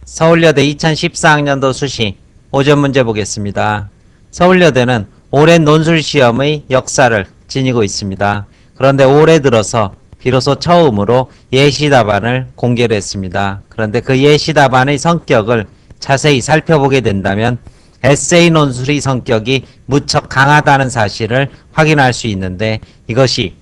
서울여대 2014학년도 수시 오전 문제 보겠습니다. 서울여대는 오랜 논술시험의 역사를 지니고 있습니다. 그런데 올해 들어서 비로소 처음으로 예시 답안을 공개를 했습니다. 그런데 그 예시 답안의 성격을 자세히 살펴보게 된다면 에세이 논술의 성격이 무척 강하다는 사실을 확인할 수 있는데, 이것이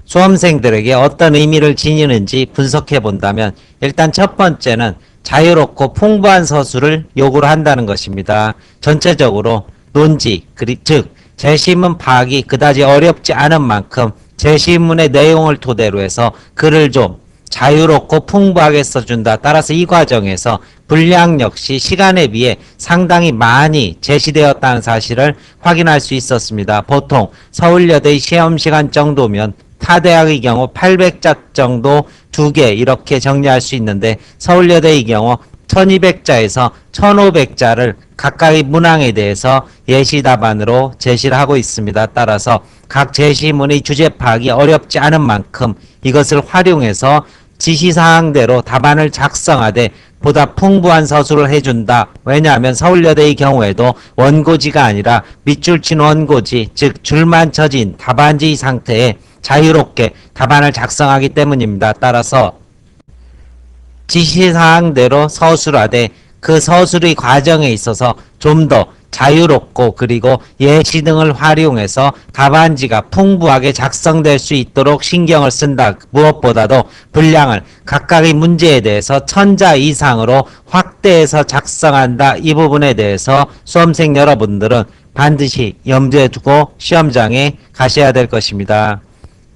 수험생들에게 어떤 의미를 지니는지 분석해 본다면, 일단 첫 번째는 자유롭고 풍부한 서술을 요구를 한다는 것입니다. 전체적으로 논지, 즉 제시문 파악이 그다지 어렵지 않은 만큼 제시문의 내용을 토대로 해서 글을 좀 자유롭고 풍부하게 써준다. 따라서 이 과정에서 분량 역시 시간에 비해 상당히 많이 제시되었다는 사실을 확인할 수 있었습니다. 보통 서울여대의 시험시간 정도면 타 대학의 경우 800자 정도 2개 이렇게 정리할 수 있는데, 서울여대의 경우 1200자에서 1500자를 각각의 문항에 대해서 예시 답안으로 제시를 하고 있습니다. 따라서 각 제시문의 주제 파악이 어렵지 않은 만큼 이것을 활용해서 지시사항대로 답안을 작성하되 보다 풍부한 서술을 해준다. 왜냐하면 서울여대의 경우에도 원고지가 아니라 밑줄 친 원고지, 즉 줄만 쳐진 답안지 상태에 자유롭게 답안을 작성하기 때문입니다. 따라서 지시사항대로 서술하되 그 서술의 과정에 있어서 좀 더 자유롭고 그리고 예시 등을 활용해서 답안지가 풍부하게 작성될 수 있도록 신경을 쓴다. 무엇보다도 분량을 각각의 문제에 대해서 1000자 이상으로 확대해서 작성한다. 이 부분에 대해서 수험생 여러분들은 반드시 염두에 두고 시험장에 가셔야 될 것입니다.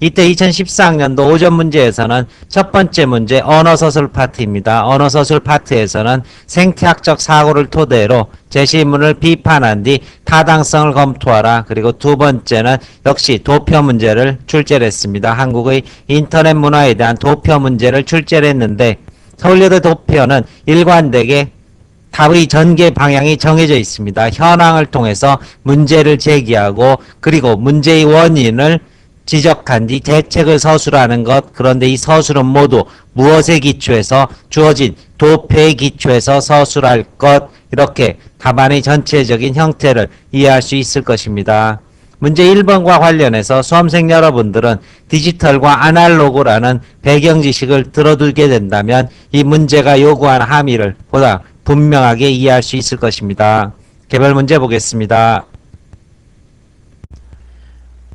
이때 2014학년도 오전 문제에서는 첫 번째 문제 언어서술 파트입니다. 언어서술 파트에서는 생태학적 사고를 토대로 제시문을 비판한 뒤 타당성을 검토하라. 그리고 두 번째는 역시 도표 문제를 출제를 했습니다. 한국의 인터넷 문화에 대한 도표 문제를 출제를 했는데, 서울여대 도표는 일관되게 답의 전개 방향이 정해져 있습니다. 현황을 통해서 문제를 제기하고 그리고 문제의 원인을 지적한 뒤 대책을 서술하는 것. 그런데 이 서술은 모두 무엇에 기초해서 주어진 도표에 기초해서 서술할 것. 이렇게 답안의 전체적인 형태를 이해할 수 있을 것입니다. 문제 1번과 관련해서 수험생 여러분들은 디지털과 아날로그라는 배경 지식을 들어두게 된다면 이 문제가 요구하는 함의를 보다 분명하게 이해할 수 있을 것입니다. 개별 문제 보겠습니다.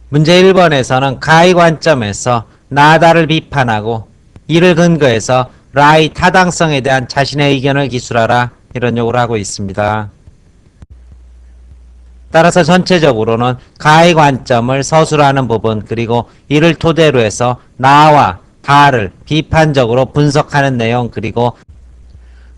문제 1번에서는 가의 관점에서 나다를 비판하고 이를 근거해서 라의 타당성에 대한 자신의 의견을 기술하라. 이런 요구를 하고 있습니다. 따라서 전체적으로는 가의 관점을 서술하는 부분, 그리고 이를 토대로 해서 나와 다를 비판적으로 분석하는 내용, 그리고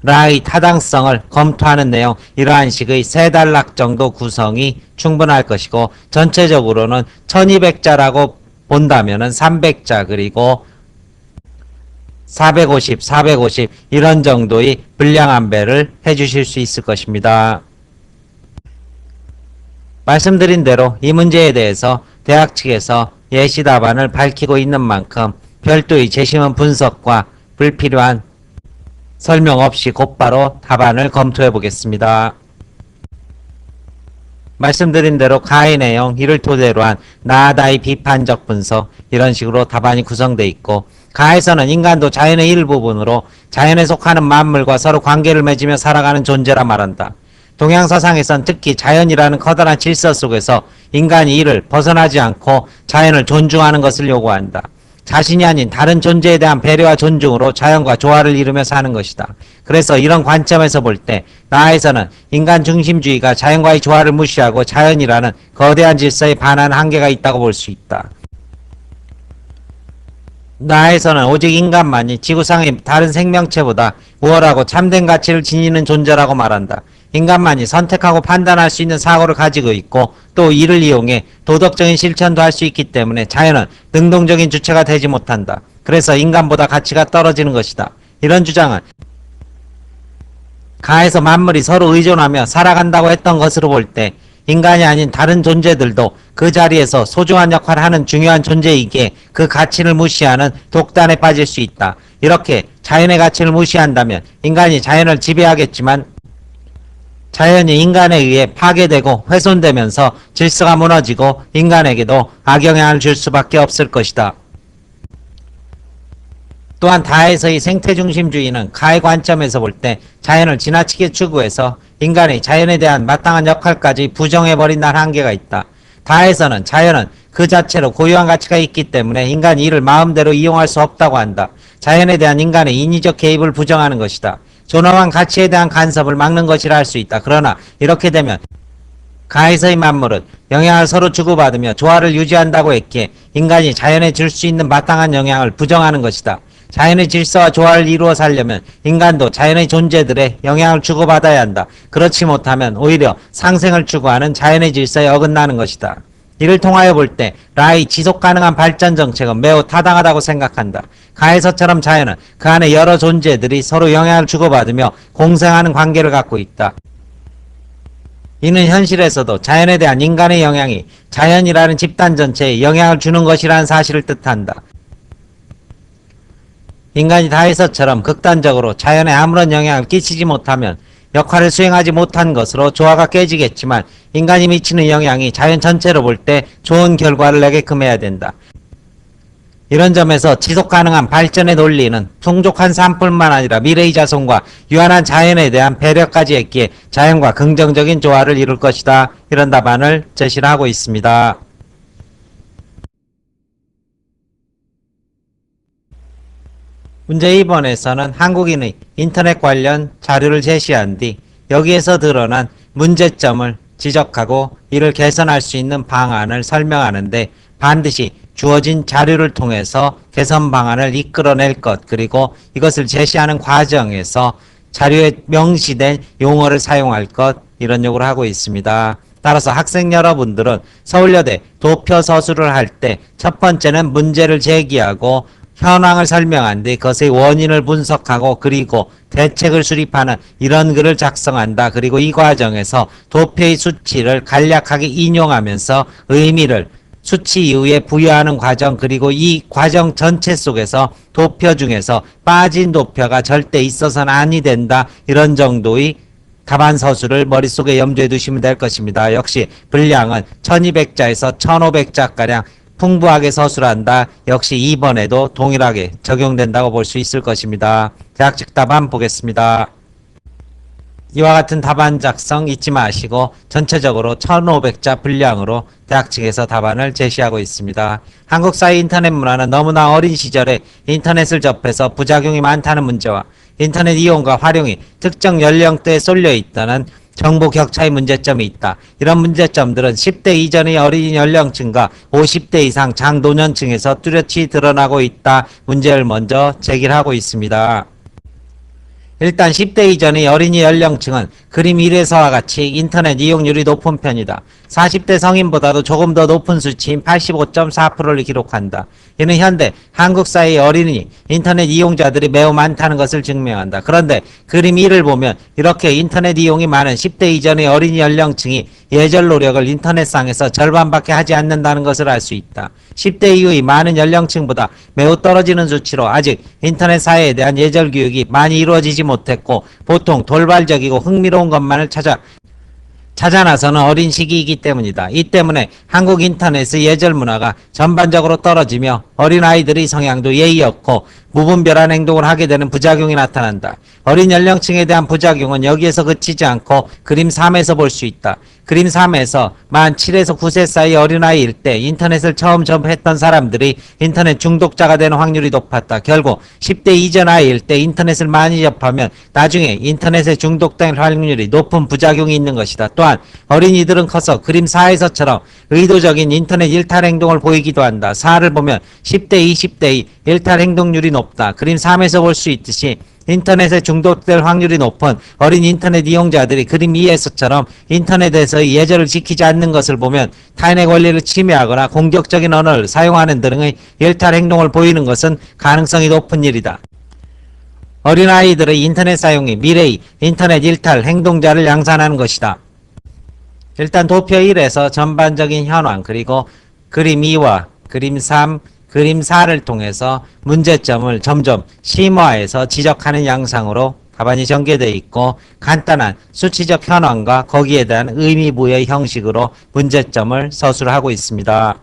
라의 타당성을 검토하는 내용, 이러한 식의 세 단락 정도 구성이 충분할 것이고, 전체적으로는 1200자라고 본다면은 300자 그리고 450, 450 이런 정도의 분량 안배를 해주실 수 있을 것입니다. 말씀드린 대로 이 문제에 대해서 대학 측에서 예시 답안을 밝히고 있는 만큼 별도의 제시문 분석과 불필요한 설명 없이 곧바로 답안을 검토해 보겠습니다. 말씀드린 대로 가의 내용, 이를 토대로 한 나다의 비판적 분석, 이런 식으로 답안이 구성되어 있고, 가에서는 인간도 자연의 일부분으로 자연에 속하는 만물과 서로 관계를 맺으며 살아가는 존재라 말한다. 동양사상에선 특히 자연이라는 커다란 질서 속에서 인간이 이를 벗어나지 않고 자연을 존중하는 것을 요구한다. 자신이 아닌 다른 존재에 대한 배려와 존중으로 자연과 조화를 이루며 사는 것이다. 그래서 이런 관점에서 볼 때 나에서는 인간 중심주의가 자연과의 조화를 무시하고 자연이라는 거대한 질서에 반하는 한계가 있다고 볼 수 있다. 나에서는 오직 인간만이 지구상의 다른 생명체보다 우월하고 참된 가치를 지니는 존재라고 말한다. 인간만이 선택하고 판단할 수 있는 사고를 가지고 있고 또 이를 이용해 도덕적인 실천도 할 수 있기 때문에 자연은 능동적인 주체가 되지 못한다. 그래서 인간보다 가치가 떨어지는 것이다. 이런 주장은 가에서 만물이 서로 의존하며 살아간다고 했던 것으로 볼 때 인간이 아닌 다른 존재들도 그 자리에서 소중한 역할을 하는 중요한 존재이기에 그 가치를 무시하는 독단에 빠질 수 있다. 이렇게 자연의 가치를 무시한다면 인간이 자연을 지배하겠지만 자연이 인간에 의해 파괴되고 훼손되면서 질서가 무너지고 인간에게도 악영향을 줄 수밖에 없을 것이다. 또한 다에서의 생태중심주의는 가의 관점에서 볼 때 자연을 지나치게 추구해서 인간이 자연에 대한 마땅한 역할까지 부정해버린 날 한계가 있다. 다에서는 자연은 그 자체로 고유한 가치가 있기 때문에 인간이 이를 마음대로 이용할 수 없다고 한다. 자연에 대한 인간의 인위적 개입을 부정하는 것이다. 존엄한 가치에 대한 간섭을 막는 것이라 할 수 있다. 그러나 이렇게 되면 가에서의 만물은 영향을 서로 주고받으며 조화를 유지한다고 했기에 인간이 자연에 줄 수 있는 마땅한 영향을 부정하는 것이다. 자연의 질서와 조화를 이루어 살려면 인간도 자연의 존재들의 영향을 주고받아야 한다. 그렇지 못하면 오히려 상생을 추구하는 자연의 질서에 어긋나는 것이다. 이를 통하여 볼 때 라의 지속가능한 발전 정책은 매우 타당하다고 생각한다. 가에서처럼 자연은 그 안에 여러 존재들이 서로 영향을 주고받으며 공생하는 관계를 갖고 있다. 이는 현실에서도 자연에 대한 인간의 영향이 자연이라는 집단 전체에 영향을 주는 것이라는 사실을 뜻한다. 인간이 다에서처럼 극단적으로 자연에 아무런 영향을 끼치지 못하면 역할을 수행하지 못한 것으로 조화가 깨지겠지만 인간이 미치는 영향이 자연 전체로 볼 때 좋은 결과를 내게끔 해야 된다. 이런 점에서 지속가능한 발전의 논리는 풍족한 삶뿐만 아니라 미래의 자손과 유한한 자연에 대한 배려까지 했기에 자연과 긍정적인 조화를 이룰 것이다. 이런 답안을 제시를 하고 있습니다. 문제 2번에서는 한국인의 인터넷 관련 자료를 제시한 뒤 여기에서 드러난 문제점을 지적하고 이를 개선할 수 있는 방안을 설명하는데 반드시 주어진 자료를 통해서 개선 방안을 이끌어낼 것, 그리고 이것을 제시하는 과정에서 자료에 명시된 용어를 사용할 것, 이런 요구를 하고 있습니다. 따라서 학생 여러분들은 서울여대 도표 서술을 할 때 첫 번째는 문제를 제기하고 현황을 설명한 뒤 그것의 원인을 분석하고 그리고 대책을 수립하는 이런 글을 작성한다. 그리고 이 과정에서 도표의 수치를 간략하게 인용하면서 의미를 수치 이후에 부여하는 과정, 그리고 이 과정 전체 속에서 도표 중에서 빠진 도표가 절대 있어서는 아니 된다. 이런 정도의 답안 서술을 머릿속에 염두에 두시면 될 것입니다. 역시 분량은 1200자에서 1500자가량 풍부하게 서술한다. 역시 2번에도 동일하게 적용된다고 볼 수 있을 것입니다. 대학칙 답안 보겠습니다. 이와 같은 답안 작성 잊지 마시고 전체적으로 1500자 분량으로 대학 측에서 답안을 제시하고 있습니다. 한국 사회 인터넷 문화는 너무나 어린 시절에 인터넷을 접해서 부작용이 많다는 문제와 인터넷 이용과 활용이 특정 연령대에 쏠려 있다는 정보 격차의 문제점이 있다. 이런 문제점들은 10대 이전의 어린이 연령층과 50대 이상 장노년층에서 뚜렷이 드러나고 있다. 문제를 먼저 제기하고 있습니다. 일단 10대 이전의 어린이 연령층은 그림 1에서와 같이 인터넷 이용률이 높은 편이다. 40대 성인보다도 조금 더 높은 수치인 85.4%를 기록한다. 이는 현대 한국 사회의 어린이 인터넷 이용자들이 매우 많다는 것을 증명한다. 그런데 그림 1을 보면 이렇게 인터넷 이용이 많은 10대 이전의 어린이 연령층이 예절 노력을 인터넷상에서 절반밖에 하지 않는다는 것을 알 수 있다. 10대 이후의 많은 연령층보다 매우 떨어지는 수치로 아직 인터넷 사회에 대한 예절 교육이 많이 이루어지지 못했고 보통 돌발적이고 흥미로운 것만을 찾아 나서는 어린 시기이기 때문이다. 이 때문에 한국 인터넷의 예절 문화가 전반적으로 떨어지며 어린아이들의 성향도 예의 없고 무분별한 행동을 하게 되는 부작용이 나타난다. 어린 연령층에 대한 부작용은 여기에서 그치지 않고 그림 3에서 볼 수 있다. 그림 3에서 만 7에서 9세 사이 어린아이일 때 인터넷을 처음 접했던 사람들이 인터넷 중독자가 되는 확률이 높았다. 결국 10대 이전 아이일 때 인터넷을 많이 접하면 나중에 인터넷에 중독될 확률이 높은 부작용이 있는 것이다. 또한 어린이들은 커서 그림 4에서처럼 의도적인 인터넷 일탈 행동을 보이기도 한다. 4를 보면 10대, 20대의 일탈 행동률이 높다. 그림 3에서 볼 수 있듯이 인터넷에 중독될 확률이 높은 어린 인터넷 이용자들이 그림 2에서처럼 인터넷에서의 예절을 지키지 않는 것을 보면 타인의 권리를 침해하거나 공격적인 언어를 사용하는 등의 일탈 행동을 보이는 것은 가능성이 높은 일이다. 어린아이들의 인터넷 사용이 미래의 인터넷 일탈 행동자를 양산하는 것이다. 일단 도표 1에서 전반적인 현황, 그리고 그림 2와 그림 3, 그림 4를 통해서 문제점을 점점 심화해서 지적하는 양상으로 답안이 전개되어 있고, 간단한 수치적 현황과 거기에 대한 의미부여의 형식으로 문제점을 서술하고 있습니다.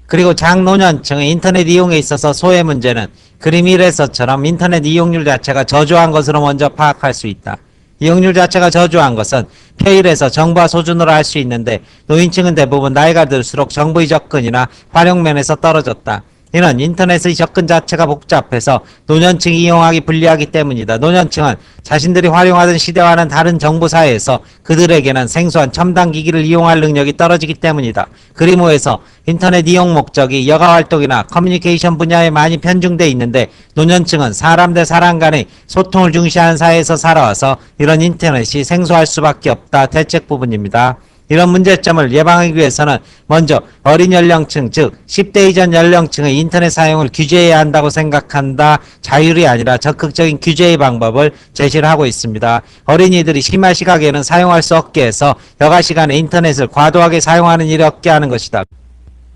그리고 장노년층의 인터넷 이용에 있어서 소외 문제는 그림 1에서처럼 인터넷 이용률 자체가 저조한 것으로 먼저 파악할 수 있다. 이용률 자체가 저조한 것은 표1에서 정보화 소준으로 할 수 있는데, 노인층은 대부분 나이가 들수록 정보의 접근이나 활용면에서 떨어졌다. 이는 인터넷의 접근 자체가 복잡해서 노년층이 이용하기 불리하기 때문이다. 노년층은 자신들이 활용하던 시대와는 다른 정보사회에서 그들에게는 생소한 첨단 기기를 이용할 능력이 떨어지기 때문이다. 그림 5에서 인터넷 이용 목적이 여가활동이나 커뮤니케이션 분야에 많이 편중돼 있는데, 노년층은 사람 대 사람 간의 소통을 중시하는 사회에서 살아와서 이런 인터넷이 생소할 수밖에 없다. 대책 부분입니다. 이런 문제점을 예방하기 위해서는 먼저 어린 연령층, 즉 10대 이전 연령층의 인터넷 사용을 규제해야 한다고 생각한다. 자율이 아니라 적극적인 규제의 방법을 제시를 하고 있습니다. 어린이들이 심야 시각에는 사용할 수 없게 해서 여가 시간에 인터넷을 과도하게 사용하는 일이 없게 하는 것이다.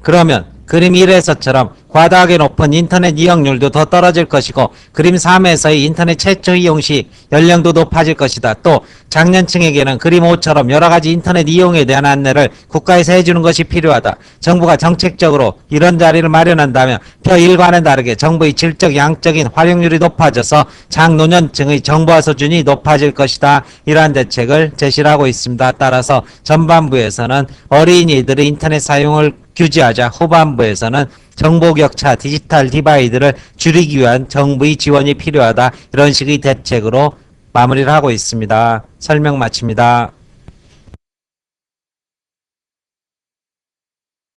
그러면 그림 1에서처럼 과다하게 높은 인터넷 이용률도 더 떨어질 것이고, 그림 3에서의 인터넷 최초 이용 시 연령도 높아질 것이다. 또 장년층에게는 그림 5처럼 여러가지 인터넷 이용에 대한 안내를 국가에서 해주는 것이 필요하다. 정부가 정책적으로 이런 자리를 마련한다면 표 1과는 다르게 정부의 질적 양적인 활용률이 높아져서 장노년층의 정보화 수준이 높아질 것이다. 이러한 대책을 제시를 하고 있습니다. 따라서 전반부에서는 어린이들의 인터넷 사용을 규제하자, 후반부에서는 정보격차, 디지털 디바이드를 줄이기 위한 정부의 지원이 필요하다. 이런 식의 대책으로 마무리를 하고 있습니다. 설명 마칩니다.